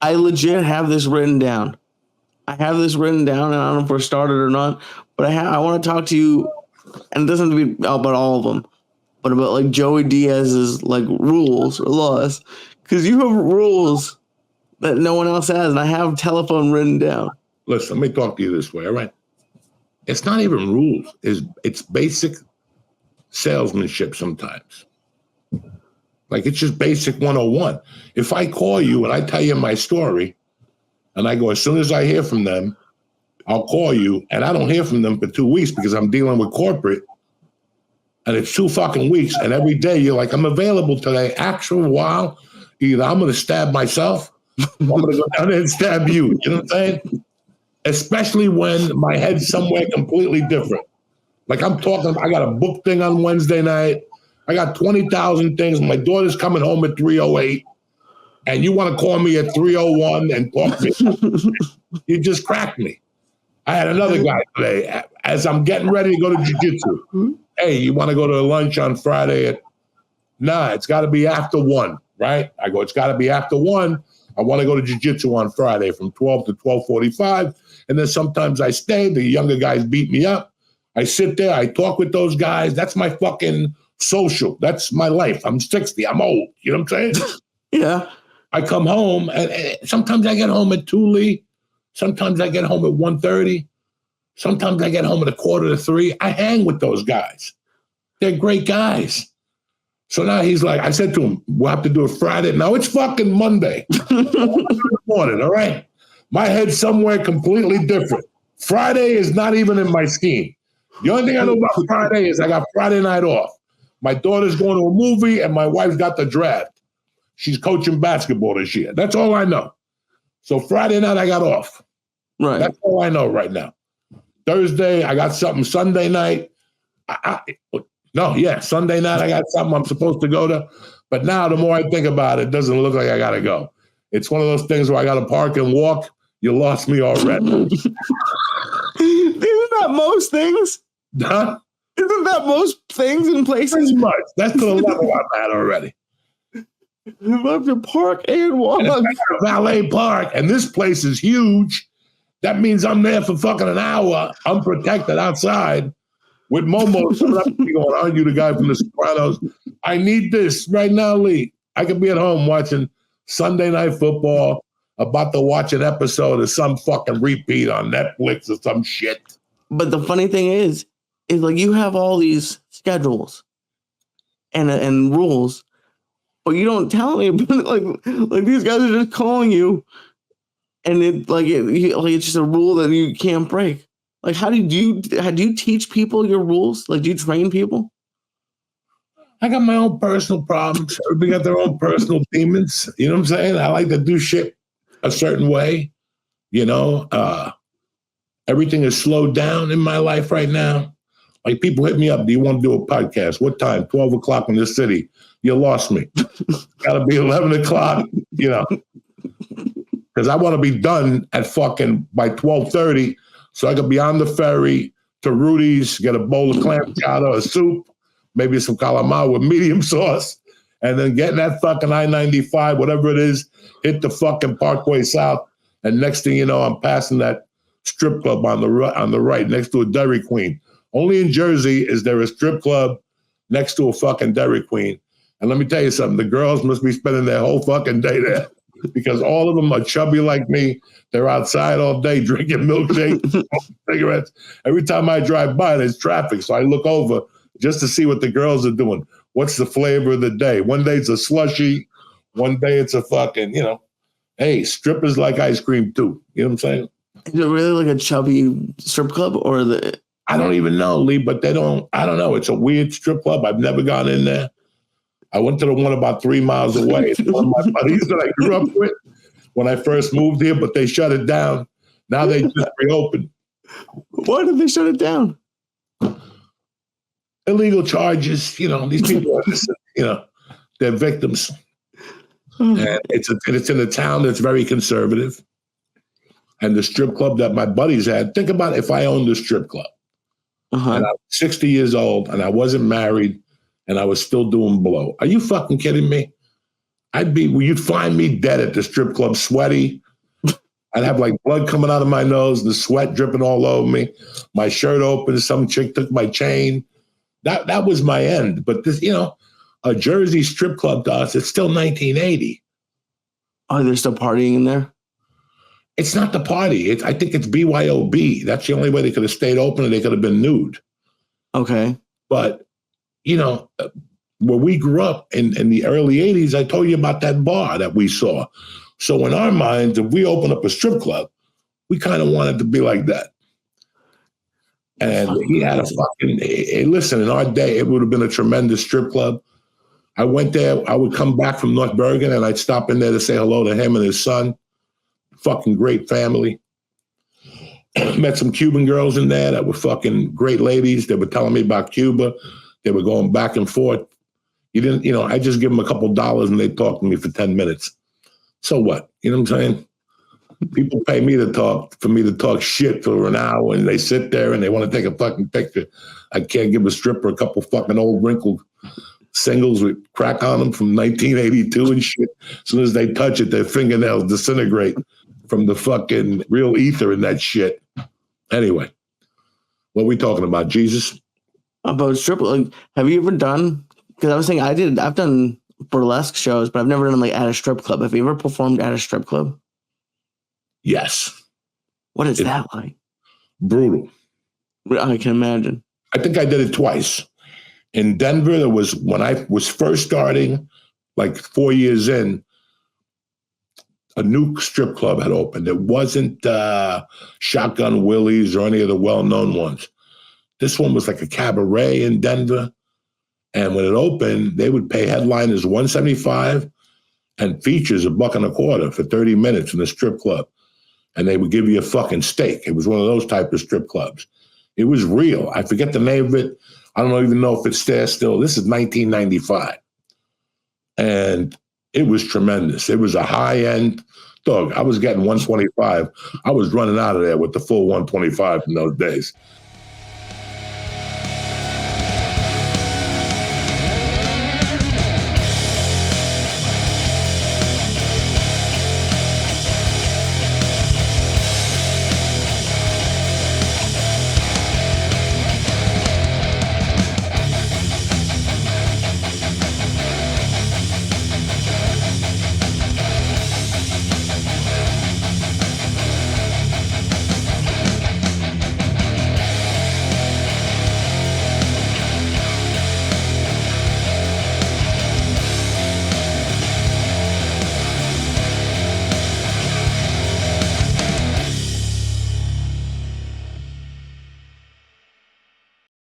I legit have this written down. And I don't know if we're started or not, but I want to talk to you, and it doesn't have to be about all of them, but about like Joey Diaz's like rules or laws, because you have rules that no one else has, and I have telephone written down. Listen, let me talk to you this way, all right? It's not even rules. It's basic salesmanship sometimes. Like, it's just basic 101. If I call you and I tell you my story, and I go, as soon as I hear from them, I'll call you, and I don't hear from them for 2 weeks because I'm dealing with corporate, and it's 2 fucking weeks, and every day you're like, I'm available today. Actual while, either I'm going to stab myself, or I'm going to go down there and stab you. You know what I'm saying? Especially when my head's somewhere completely different. Like, I'm talking, I got a book thing on Wednesday night. I got 20,000 things. My daughter's coming home at 3:08, and you want to call me at 3:01 and talk to me. You just cracked me. I had another guy today, as I'm getting ready to go to jiu-jitsu. Hey, you want to go to lunch on Friday? Nah, it's got to be after 1, right? I go, it's got to be after 1. I want to go to jiu-jitsu on Friday from 12 to 12:45. And then sometimes I stay. The younger guys beat me up. I sit there. I talk with those guys. That's my fucking social. That's my life. I'm 60. I'm old. You know what I'm saying? Yeah. I come home, and sometimes I get home at 2, Lee. Sometimes I get home at 1:30. Sometimes I get home at 2:45. I hang with those guys. They're great guys. So now he's like, I said to him, we'll have to do it Friday. Now it's fucking Monday. Morning, all right? My head's somewhere completely different. Friday is not even in my scheme. The only thing I know about Friday is I got Friday night off. My daughter's going to a movie, and my wife's got the draft. She's coaching basketball this year. That's all I know. So Friday night, I got off. Right. That's all I know right now. Thursday, I got something. Sunday night, Sunday night, I got something I'm supposed to go to. But now, the more I think about it, it doesn't look like I got to go. It's one of those things where I got to park and walk. You lost me already. Isn't that most things? Huh? Isn't that most things in places? Pretty much. That's to the level I'm at already. You have to park and walk. And it's a valet park, and this place is huge. That means I'm there for fucking an hour, unprotected outside, with Momo coming up to me going, aren't you the guy from The Sopranos? I need this right now, Lee. I could be at home watching Sunday Night Football, about to watch an episode of some fucking repeat on Netflix or some shit. But the funny thing is like you have all these schedules and rules, but you don't tell me. Like these guys are just calling you, and it's just a rule that you can't break. Like, how do you teach people your rules? Like, do you train people? I got my own personal problems. Everybody got their own personal demons. You know what I'm saying? I like to do shit a certain way. You know, everything is slowed down in my life right now. Like, people hit me up. Do you want to do a podcast? What time? 12 o'clock in the city. You lost me. Got to be 11 o'clock, you know, because I want to be done at fucking by 12:30 so I can be on the ferry to Rudy's, get a bowl of clam chowder, a soup, maybe some calamari with medium sauce, and then get in that fucking I-95, whatever it is, hit the fucking Parkway South, and next thing you know, I'm passing that strip club on the right next to a Dairy Queen. Only in Jersey is there a strip club next to a fucking Dairy Queen. And let me tell you something, the girls must be spending their whole fucking day there because all of them are chubby like me. They're outside all day drinking milkshakes, cigarettes. Every time I drive by, there's traffic. So I look over just to see what the girls are doing. What's the flavor of the day? One day it's a slushie. One day it's a fucking, you know, hey, strippers like ice cream too. You know what I'm saying? Is it really like a chubby strip club or the... I don't even know, Lee, but I don't know. It's a weird strip club. I've never gone in there. I went to the one about 3 miles away. It's one of my buddies that I grew up with when I first moved here, but they shut it down. Now they just reopened. Why did they shut it down? Illegal charges. You know, these people are just, you know, they're victims. And it's in a town that's very conservative. And the strip club that my buddies had, think about if I owned a strip club. And I was 60 years old and I wasn't married and I was still doing blow. Are you fucking kidding me? You'd find me dead at the strip club, sweaty. I'd have like blood coming out of my nose, the sweat dripping all over me, my shirt open. Some chick took my chain. That was my end. But this, a Jersey strip club to us, it's still 1980. Oh, they're still partying in there? It's not the party. I think it's BYOB. That's the only way they could have stayed open, and they could have been nude. Okay. But, where we grew up in the early 80s, I told you about that bar that we saw. So in our minds, if we open up a strip club, we kind of wanted to be like that. And he had a listen, in our day, it would have been a tremendous strip club. I went there. I would come back from North Bergen, and I'd stop in there to say hello to him and his son. Fucking great family. Met some Cuban girls in there that were fucking great ladies. They were telling me about Cuba. They were going back and forth. I just give them a couple dollars and they talk to me for 10 minutes. So what? You know what I'm saying? People pay me for me to talk shit for an hour, and they sit there and they want to take a fucking picture. I can't give a stripper a couple fucking old wrinkled singles with crack on them from 1982 and shit. As soon as they touch it, their fingernails disintegrate from the fucking real ether in that shit. Anyway, what are we talking about, Jesus? About strip, like, have you ever done? Because I was saying I've done burlesque shows, but I've never done like at a strip club. Have you ever performed at a strip club? Yes. What is that like? Brutal. I can imagine. I think I did it twice. In Denver, there was, when I was first starting, like 4 years in, a new strip club had opened. It wasn't Shotgun Willie's or any of the well-known ones. This one was like a cabaret in Denver. And when it opened, they would pay headliners $175 and features $1.25 for 30 minutes in the strip club. And they would give you a fucking steak. It was one of those type of strip clubs. It was real. I forget the name of it. I don't even know if it's there still. This is 1995. And it was tremendous. It was a high-end dog. I was getting 125. I was running out of there with the full 125 in those days.